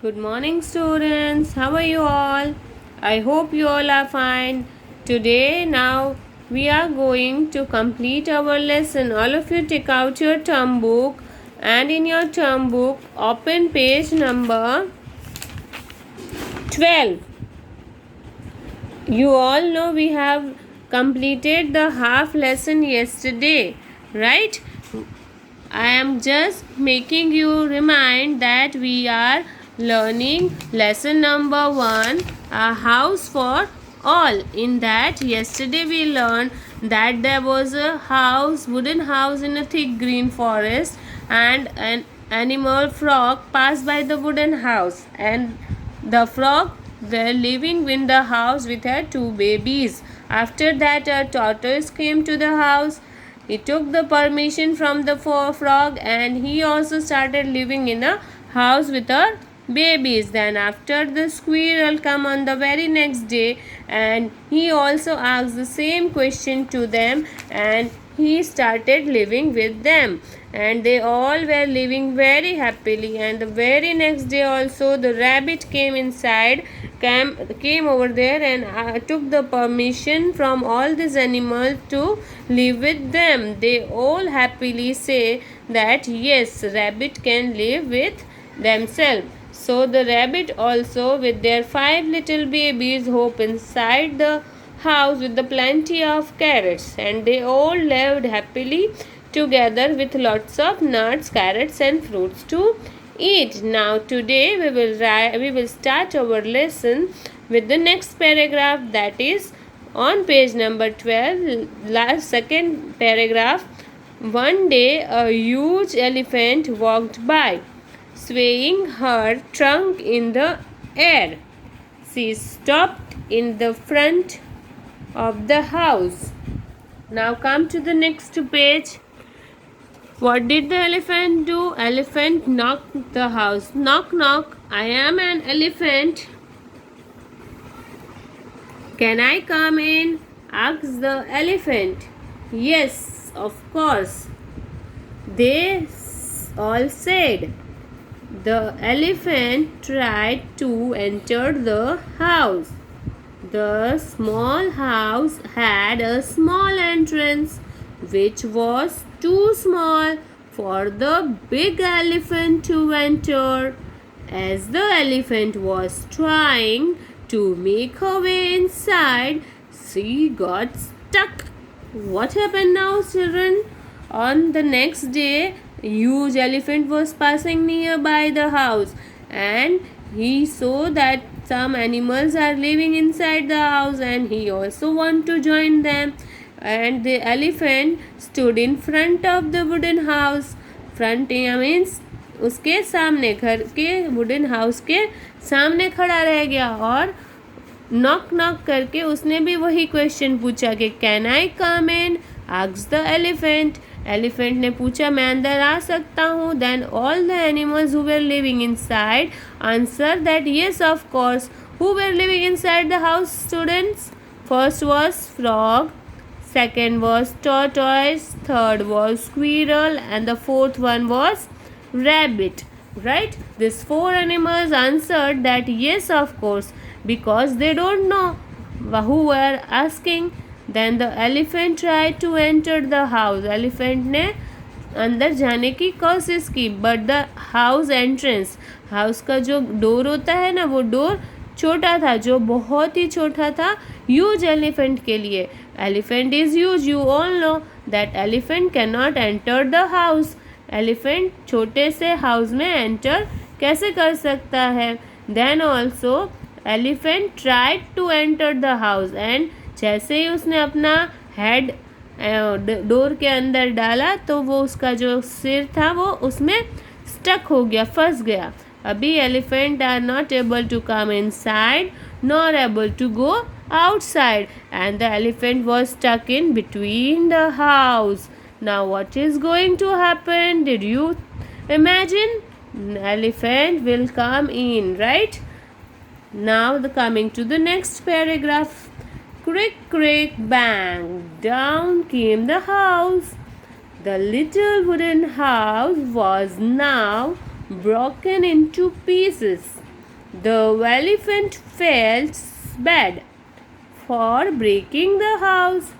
Good morning, students. How are you all? I hope you all are fine. Today, now we are going to complete our lesson. All of you take out your term book and in your term book, open page number 12. You all know we have completed the half lesson yesterday, right? I am just making you remind that we are learning lesson number 1, a house for all. In that, yesterday we learned that there was a house, wooden house in a thick green forest, and an animal frog passed by the wooden house, and the frog were living in the house with her two babies. After that, a tortoise came to the house. He took the permission from the frog and he also started living in a house with her babies. Then after, the squirrel come on the very next day and he also asked the same question to them and he started living with them, and they all were living very happily. And the very next day also, the rabbit came inside, came over there and took the permission from all these animals to live with them. They all happily say that yes, rabbit can live with themselves. So the rabbit also with their 5 little babies hop inside the house with the plenty of carrots, and they all lived happily together with lots of nuts, carrots and fruits to eat. Now today we will start our lesson with the next paragraph, that is on page number 12, last second paragraph. One day a huge elephant walked by, swaying her trunk in the air. She stopped in the front of the house. Now come to the next page. What did the elephant do? Elephant knocked the house. Knock, knock. I am an elephant. Can I come in? Asked the elephant. Yes, of course, they all said. The elephant tried to enter the house. The small house had a small entrance which was too small for the big elephant to enter. As the elephant was trying to make her way inside, she got stuck. What happened now, children? On the next day, a huge elephant was passing nearby the house, and he saw that some animals are living inside the house and he also want to join them. And the elephant stood in front of the wooden house. Front means उसके सामने, घर के wooden house के सामने खड़ा रह गया और नॉक नॉक करके उसने भी वही क्वेश्चन पूछा कि can I come in, asked the elephant. Elephant ने पूछा मैं अंदर आ सकता हूँ. Then all the animals who were living inside answer that yes of course. Who were living inside the house, students? First was frog, second was tortoise, third was squirrel and the fourth one was rabbit. Right? These 4 animals answered that yes, of course, because they don't know who were asking. Then the elephant tried to enter the house. Elephant ने अंदर जाने की कोशिश की, but the house entrance, house का जो door होता है ना, वो डोर छोटा था, जो बहुत ही छोटा था ह्यूज एलिफेंट के लिए. Elephant is huge, you all know that elephant can not enter the house. Elephant छोटे से हाउस में एंटर कैसे कर सकता है? Then also elephant tried to enter the house, and जैसे ही उसने अपना हेड डोर के अंदर डाला तो वो उसका जो सिर था वो उसमें स्टक हो गया, फंस गया. अभी elephant are not able to come inside nor able to go outside, and the elephant was stuck in between the house. Now what is going to happen? Did you imagine? Elephant will come in, right? Now coming to the next paragraph. Crick, crick, bang, down came the house. The little wooden house was now broken into pieces. The elephant felt bad for breaking the house.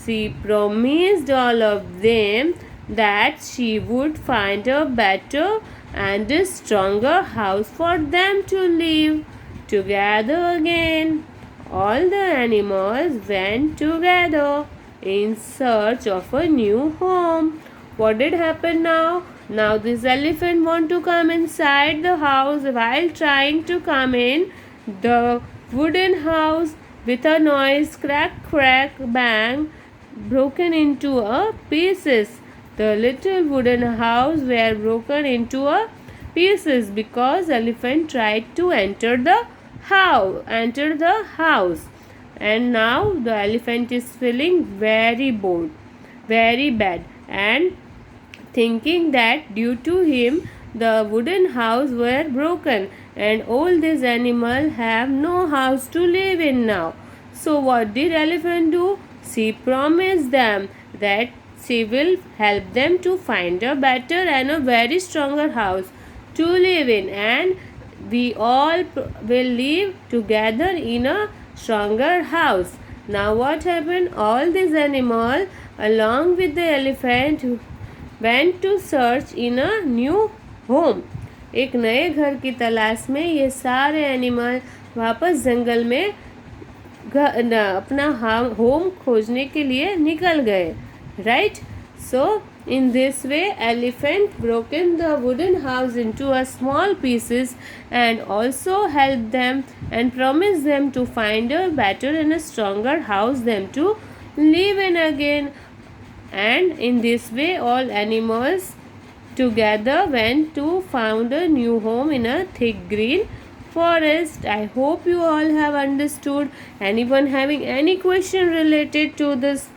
She promised all of them that she would find a better and a stronger house for them to live together again. All the animals went together in search of a new home. What did happen now? Now this elephant want to come inside the house. While trying to come in, the wooden house with a noise, crack, crack, bang, broken into a pieces. The little wooden house were broken into a pieces because elephant tried to enter the house. And now the elephant is feeling very bored, very bad, and thinking that due to him the wooden house were broken and all these animals have no house to live in now. So what did elephant do? She promised them that she will help them to find a better and a very stronger house to live in, and we all will live together in a stronger house. Now what happened? All these animals along with the elephant went to search in a new home. एक नए घर की तलाश में ये सारे animal वापस जंगल में अपना होम खोजने के लिए निकल गए. Right. So in this way elephant broken the wooden house into a small pieces and also helped them and promised them to find a better and a stronger house them to live in again. And in this way all animals together went to found a new home in a thick green forest. I hope you all have understood. Anyone having any question related to this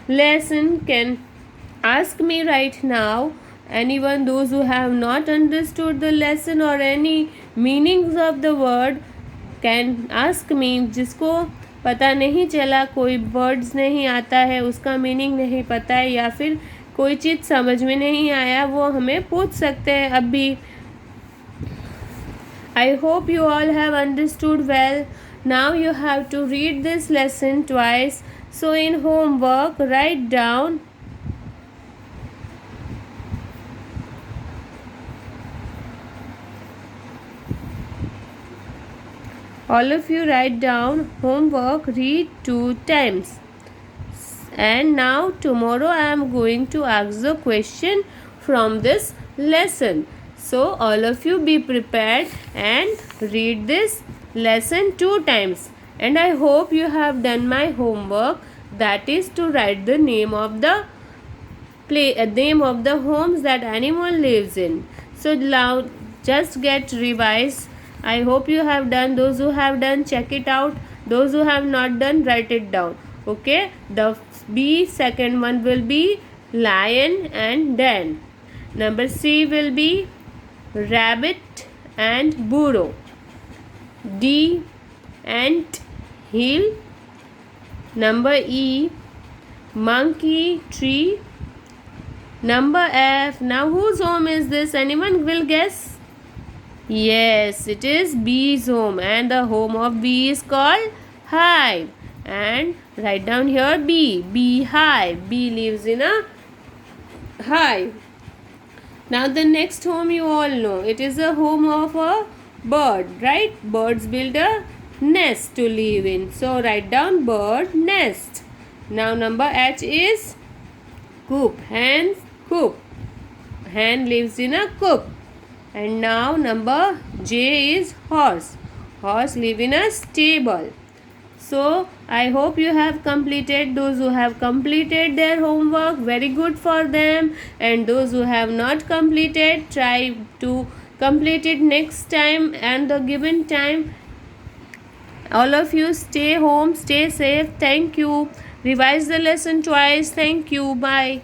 lesson can ask me right now. Anyone, those who have not understood the lesson or any meanings of the word can ask me. जिसको पता नहीं चला, कोई words नहीं आता है, उसका meaning नहीं पता है या फिर कोई चीज़ समझ में नहीं आया, वो हमें पूछ सकते हैं अभी. I hope you all have understood well. Now you have to read this lesson twice. So in homework write down all of you write down homework, read 2 times. And now tomorrow I am going to ask the question from this lesson. So all of you be prepared and read this lesson 2 times. And I hope you have done my homework, that is to write the name of the name of the homes that animal lives in. So now just get revised. I hope you have done. Those who have done, check it out. Those who have not done, write it down. Okay. The B second one will be lion and den. Number C will be rabbit and burro. D ant hill. Number E monkey tree. Number F. Now whose home is this? Anyone will guess? Yes, it is bee's home, and the home of bee is called hive. And write down here bee, bee hive. Bee lives in a hive. Now the next home you all know, it is a home of a bird, right? Birds build a nest to live in. So write down bird nest. Now number H is coop, hen's coop. Hen lives in a coop. And now number J is horse. Horse live in a stable. So I hope you have completed. Those who have completed their homework, very good for them. And those who have not completed, try to complete it next time and the given time. All of you stay home, stay safe. Thank you. Revise the lesson twice. Thank you. Bye.